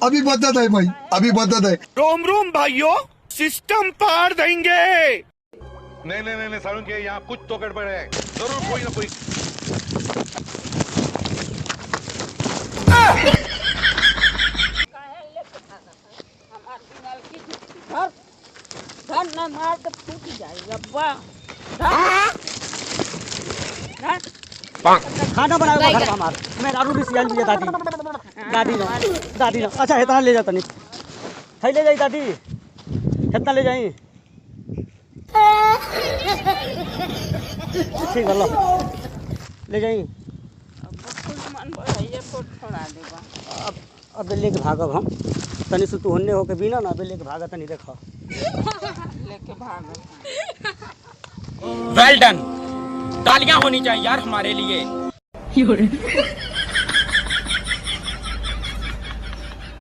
अभी मदद है भाई, अभी मदद है। रोम रोम भाइयों, सिस्टम पार देंगे। नहीं नहीं नहीं, नहीं सारुण के यहाँ कुछ तो गड़बड़ है, जरूर कोई ना कोई। धर न मार तो फूट जाएगा वाह। खाना बनाएगा घर हमार मैं दारू भी सियाल भी दादी दादी ना दादी ना अच्छा इतना ले जाता नहीं खाई ले जाई दादी कितना ले जाई ठीक है ले जाई अब लेके भागब हम तनी से तू होने होके बिना ना लेके भागा तनी देखा लेके भाग। वेल डन, तालियां होनी चाहिए यार हमारे लिए।